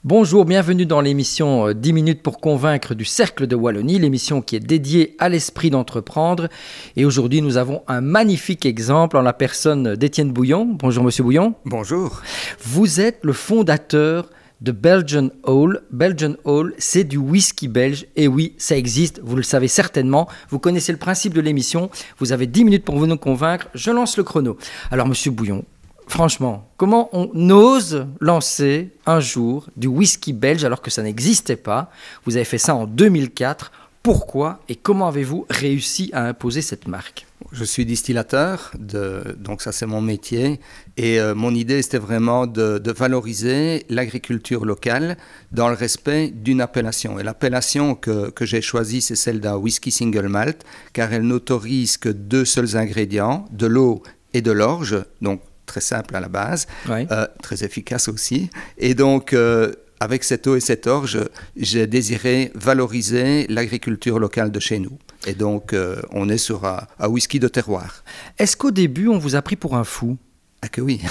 Bonjour, bienvenue dans l'émission 10 minutes pour convaincre du Cercle de Wallonie, l'émission qui est dédiée à l'esprit d'entreprendre. Et aujourd'hui, nous avons un magnifique exemple en la personne d'Étienne Bouillon. Bonjour Monsieur Bouillon. Bonjour. Vous êtes le fondateur de Belgian Owl. Belgian Owl, c'est du whisky belge. Et oui, ça existe, vous le savez certainement. Vous connaissez le principe de l'émission. Vous avez 10 minutes pour vous nous convaincre. Je lance le chrono. Alors Monsieur Bouillon, franchement, comment on ose lancer un jour du whisky belge alors que ça n'existait pas? Vous avez fait ça en 2004. Pourquoi et comment avez-vous réussi à imposer cette marque? Je suis distillateur, donc ça c'est mon métier. Et mon idée c'était vraiment de valoriser l'agriculture locale dans le respect d'une appellation. Et l'appellation que j'ai choisie, c'est celle d'un whisky single malt, car elle n'autorise que deux seuls ingrédients, de l'eau et de l'orge, donc très simple à la base, Oui. Très efficace aussi. Et donc, avec cette eau et cette orge, j'ai désiré valoriser l'agriculture locale de chez nous. Et donc, on est sur un whisky de terroir. Est-ce qu'au début, on vous a pris pour un fou? Ah que oui,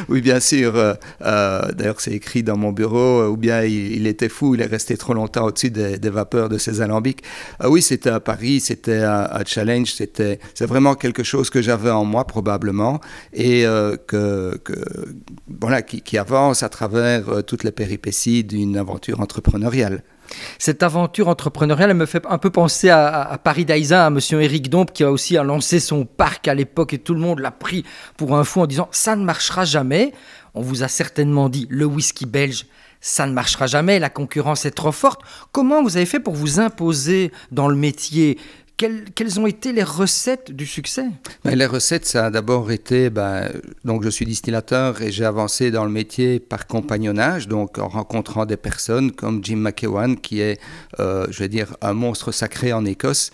oui bien sûr. D'ailleurs c'est écrit dans mon bureau, ou bien il était fou, il est resté trop longtemps au-dessus des vapeurs de ses alambics. Oui, c'était à Paris, c'était un challenge, c'est vraiment quelque chose que j'avais en moi probablement et voilà, qui avance à travers toutes les péripéties d'une aventure entrepreneuriale. Cette aventure entrepreneuriale, elle me fait un peu penser à Paris Daïsa, à monsieur Éric Dompe qui a aussi lancé son parc à l'époque et tout le monde l'a pris pour un fou en disant « ça ne marchera jamais ». On vous a certainement dit « le whisky belge, ça ne marchera jamais, la concurrence est trop forte ». Comment vous avez fait pour vous imposer dans le métier ? Quelles ont été les recettes du succès? Les recettes, ça a d'abord été, donc je suis distillateur et j'ai avancé dans le métier par compagnonnage, donc en rencontrant des personnes comme Jim McEwan, qui est, je vais dire, un monstre sacré en Écosse.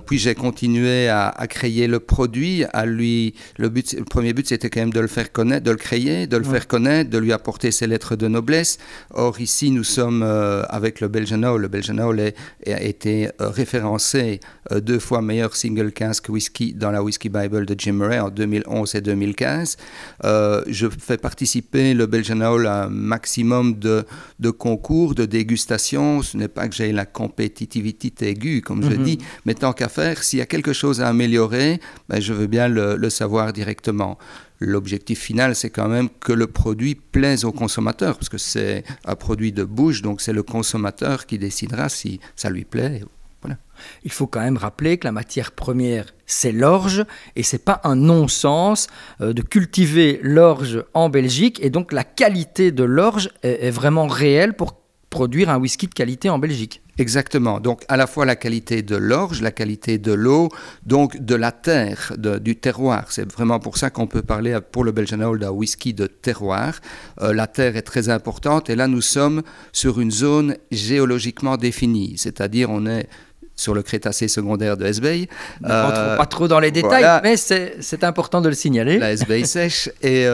Puis j'ai continué à créer le produit, le premier but c'était quand même de le faire connaître, de le créer, de le faire connaître, de lui apporter ses lettres de noblesse. Or ici nous sommes avec le Belgian Owl. Le Belgian Owl a été référencé 2 fois meilleur single cask whisky dans la Whisky Bible de Jim Murray en 2011 et 2015. Je fais participer le Belgian Owl à un maximum de concours, de dégustation. Ce n'est pas que j'ai la compétitivité aiguë, comme je dis, mais tant qu'à faire, s'il y a quelque chose à améliorer, je veux bien le savoir directement. L'objectif final, c'est quand même que le produit plaise au consommateur, parce que c'est un produit de bouche, donc c'est le consommateur qui décidera si ça lui plaît. Voilà. Il faut quand même rappeler que la matière première, c'est l'orge, et c'est pas un non-sens de cultiver l'orge en Belgique, et donc la qualité de l'orge est vraiment réelle pour produire un whisky de qualité en Belgique. Exactement. Donc, à la fois la qualité de l'orge, la qualité de l'eau, donc de la terre, du terroir. C'est vraiment pour ça qu'on peut parler pour le Belgian Owl d'un whisky de terroir. La terre est très importante et là, nous sommes sur une zone géologiquement définie. C'est-à-dire, on est sur le Crétacé secondaire de Hesbaye. Ne rentrons pas trop dans les détails, voilà. Mais c'est important de le signaler. La Hesbaye sèche, et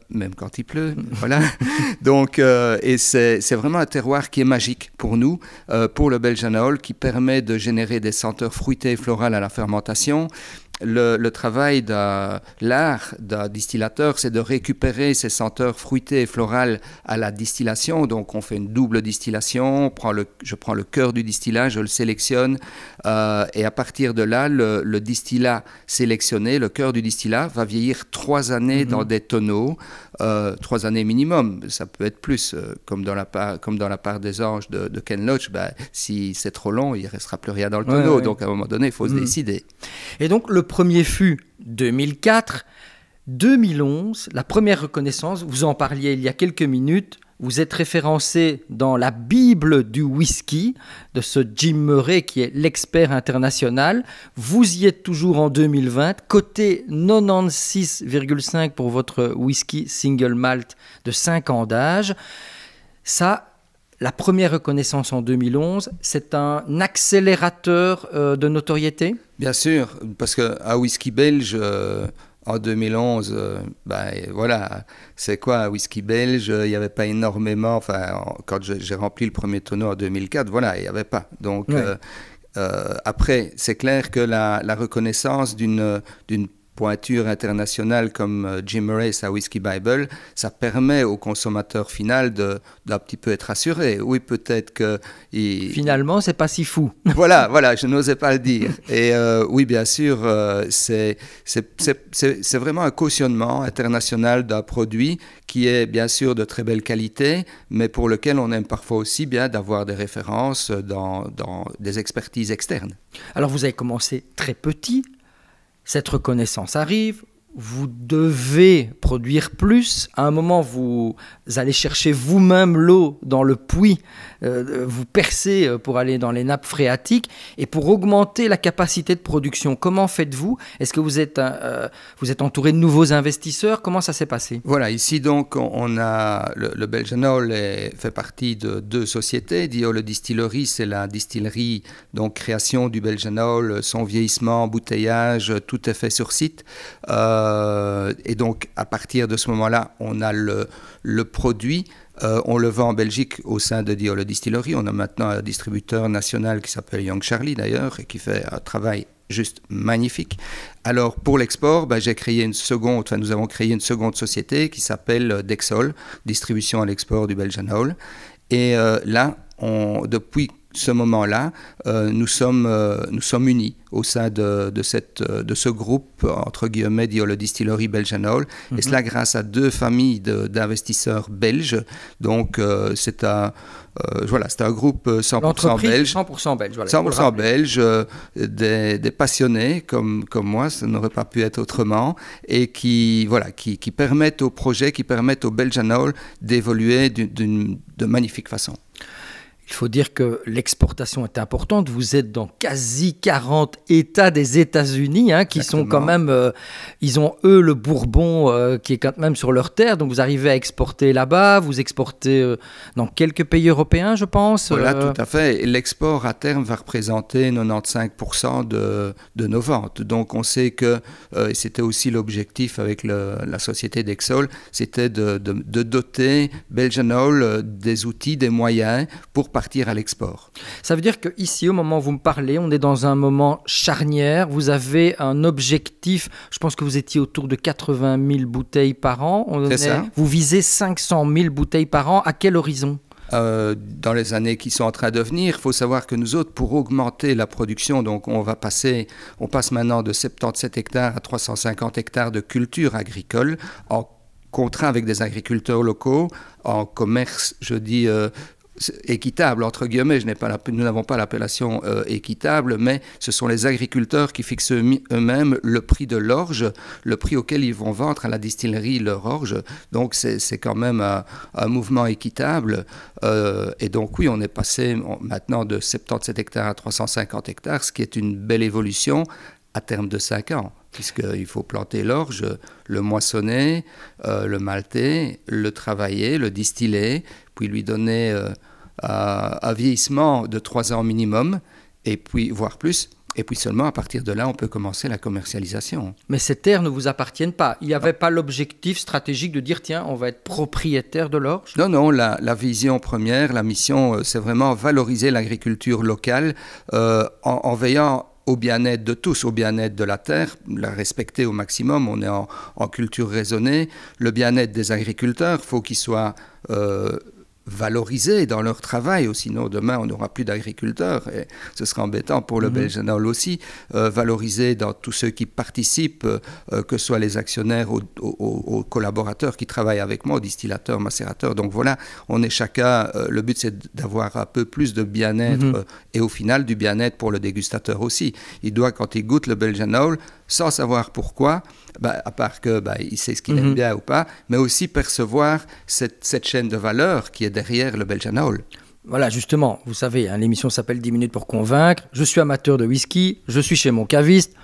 même quand il pleut, voilà. Donc, et c'est vraiment un terroir qui est magique pour nous, pour le Belgian Owl, qui permet de générer des senteurs fruitées et florales à la fermentation. Le travail l'art d'un distillateur, c'est de récupérer ces senteurs fruitées et florales à la distillation. Donc, on fait une double distillation. Je prends le cœur du distillat, je le sélectionne. Et à partir de là, le distillat sélectionné, le cœur du distillat, va vieillir 3 années dans des tonneaux. 3 années minimum. Ça peut être plus, comme dans la part des anges de Ken Loach. Si c'est trop long, il ne restera plus rien dans le tonneau. Ouais. Donc, à un moment donné, il faut se décider. Et donc, le premier fut 2004. 2011, la première reconnaissance, vous en parliez il y a quelques minutes, vous êtes référencé dans la Bible du whisky de ce Jim Murray qui est l'expert international. Vous y êtes toujours en 2020, coté 96,5 pour votre whisky single malt de 5 ans d'âge. Ça, la première reconnaissance en 2011, c'est un accélérateur de notoriété? Bien sûr, parce qu'un whisky belge... En 2011, voilà, c'est quoi un whisky belge? Il n'y avait pas énormément, enfin, quand j'ai rempli le premier tonneau en 2004, voilà, il n'y avait pas. Donc, après, c'est clair que la reconnaissance d'une pointure internationale comme Jim Murray, sa Whisky Bible, ça permet au consommateur final d'un petit peu être rassuré. Oui, peut-être que... Finalement, c'est pas si fou. Voilà, je n'osais pas le dire. Et oui, bien sûr, c'est vraiment un cautionnement international d'un produit qui est bien sûr de très belle qualité, mais pour lequel on aime parfois aussi bien d'avoir des références dans des expertises externes. Alors vous avez commencé très petit, cette reconnaissance arrive, vous devez produire plus. À un moment, vous allez chercher vous-même l'eau dans le puits, vous percez pour aller dans les nappes phréatiques et pour augmenter la capacité de production. Comment faites-vous? Est-ce que vous êtes entouré de nouveaux investisseurs? Comment ça s'est passé? Voilà, ici donc on a le Belgianol fait partie de deux sociétés. Diole Distillerie, c'est la distillerie, donc création du Belgianol, son vieillissement, embouteillage, tout est fait sur site. Et donc, à partir de ce moment-là, on a le produit. On le vend en Belgique au sein de Diole Distillerie. On a maintenant un distributeur national qui s'appelle Young Charlie, d'ailleurs, et qui fait un travail juste magnifique. Alors, pour l'export, nous avons créé une seconde société qui s'appelle Dexol, distribution à l'export du Belgianol. Et là, depuis ce moment-là, nous sommes unis au sein de ce groupe, entre guillemets, Diole Distillerie Belgianol, et cela grâce à deux familles d'investisseurs belges. Donc, c'est un groupe 100% belge. 100% belge, voilà. 100% belge, des passionnés comme moi, ça n'aurait pas pu être autrement, et qui permettent au projet, qui permettent au Belgianol d'évoluer de magnifique façon. Il faut dire que l'exportation est importante. Vous êtes dans quasi 40 États des États-Unis, qui sont quand même... ils ont, eux, le Bourbon qui est quand même sur leur terre. Donc, vous arrivez à exporter là-bas. Vous exportez dans quelques pays européens, je pense. Voilà, tout à fait. L'export, à terme, va représenter 95% de nos ventes. Donc, on sait que, et c'était aussi l'objectif avec la société Dexol, c'était de doter Belgianol des outils, des moyens pour partir à l'export. Ça veut dire qu'ici, au moment où vous me parlez, on est dans un moment charnière. Vous avez un objectif, je pense que vous étiez autour de 80 000 bouteilles par an. C'est ça. Vous visez 500 000 bouteilles par an. À quel horizon ? Dans les années qui sont en train de venir, il faut savoir que nous autres, pour augmenter la production, donc on passe maintenant de 77 hectares à 350 hectares de culture agricole, en contrat avec des agriculteurs locaux, en commerce, je dis... équitable, entre guillemets, nous n'avons pas l'appellation équitable, mais ce sont les agriculteurs qui fixent eux-mêmes le prix de l'orge, le prix auquel ils vont vendre à la distillerie leur orge. Donc c'est quand même un mouvement équitable. Et donc oui, on est passé maintenant de 77 hectares à 350 hectares, ce qui est une belle évolution à terme de 5 ans. Puisqu'il faut planter l'orge, le moissonner, le malter, le travailler, le distiller, puis lui donner un vieillissement de 3 ans minimum, et puis voire plus. Et puis seulement à partir de là, on peut commencer la commercialisation. Mais ces terres ne vous appartiennent pas. Il n'y avait pas l'objectif stratégique de dire, tiens, on va être propriétaire de l'orge? Non, la vision première, la mission, c'est vraiment valoriser l'agriculture locale en veillant au bien-être de tous, au bien-être de la terre, la respecter au maximum. On est en culture raisonnée. Le bien-être des agriculteurs, il faut qu'ils soient valorisés dans leur travail, sinon demain on n'aura plus d'agriculteurs et ce sera embêtant pour le Belgianol aussi. Valorisés dans tous ceux qui participent, que ce soit les actionnaires, aux collaborateurs qui travaillent avec moi, aux distillateurs, macérateurs. Donc voilà, on est chacun, le but c'est d'avoir un peu plus de bien-être et au final du bien-être pour le dégustateur aussi. Il doit, quand il goûte le Belgianol, sans savoir pourquoi, à part qu'il sait ce qu'il aime bien ou pas, mais aussi percevoir cette chaîne de valeur qui est derrière le Belgianol. Voilà, justement, vous savez, l'émission s'appelle 10 minutes pour convaincre. Je suis amateur de whisky, je suis chez mon caviste.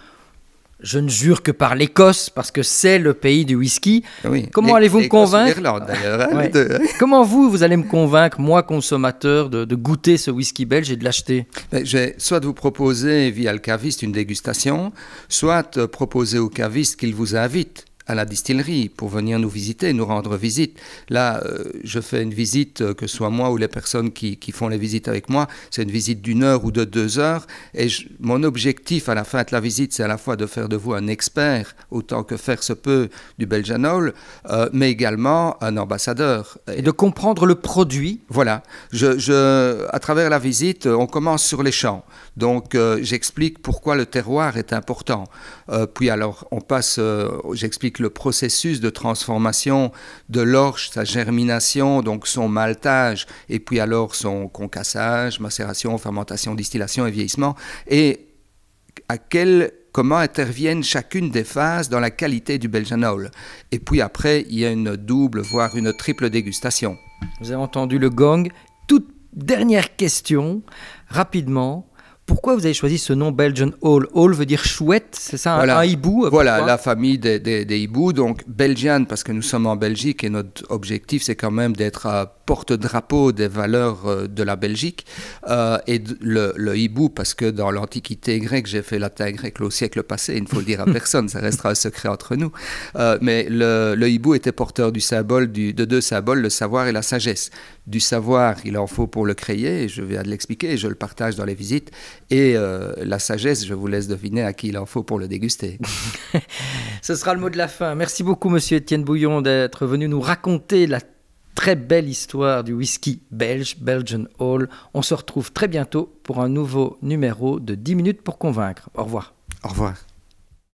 Je ne jure que par l'Écosse, parce que c'est le pays du whisky. Oui. Comment allez-vous me convaincre? L'Irlande, d'ailleurs. Ouais. Comment vous allez me convaincre, moi, consommateur, de goûter ce whisky belge et de l'acheter? Je vais soit vous proposer, via le caviste, une dégustation, soit proposer au caviste qu'il vous invite à la distillerie pour venir nous visiter, nous rendre visite. Là, je fais une visite, que ce soit moi ou les personnes qui font les visites avec moi, c'est une visite d'1 heure ou de 2 heures. Et mon objectif à la fin de la visite, c'est à la fois de faire de vous un expert, autant que faire se peut, du Belgianol, mais également un ambassadeur. Et de comprendre le produit. Voilà. À travers la visite, on commence sur les champs. Donc, j'explique pourquoi le terroir est important. Puis alors, on passe, j'explique le processus de transformation de l'orge, sa germination, donc son maltage, et puis alors son concassage, macération, fermentation, distillation et vieillissement, et comment interviennent chacune des phases dans la qualité du Belgianol. Et puis après, il y a une double, voire une triple dégustation. Vous avez entendu le gong. Toute dernière question, rapidement. Pourquoi vous avez choisi ce nom Belgian Owl? Owl veut dire chouette, c'est ça, voilà. Un hibou? Voilà, la famille des hiboux, donc Belgian, parce que nous sommes en Belgique et notre objectif, c'est quand même d'être porte-drapeau des valeurs de la Belgique. Et le hibou, parce que dans l'Antiquité grecque, j'ai fait latin grec au siècle passé, il ne faut le dire à personne, ça restera un secret entre nous. Mais le hibou était porteur du symbole, de 2 symboles, le savoir et la sagesse. Du savoir, il en faut pour le créer, je viens de l'expliquer, je le partage dans les visites. Et la sagesse, je vous laisse deviner à qui il en faut pour le déguster. Ce sera le mot de la fin. Merci beaucoup, monsieur Étienne Bouillon, d'être venu nous raconter la très belle histoire du whisky belge, Belgian Owl. On se retrouve très bientôt pour un nouveau numéro de 10 minutes pour convaincre. Au revoir. Au revoir.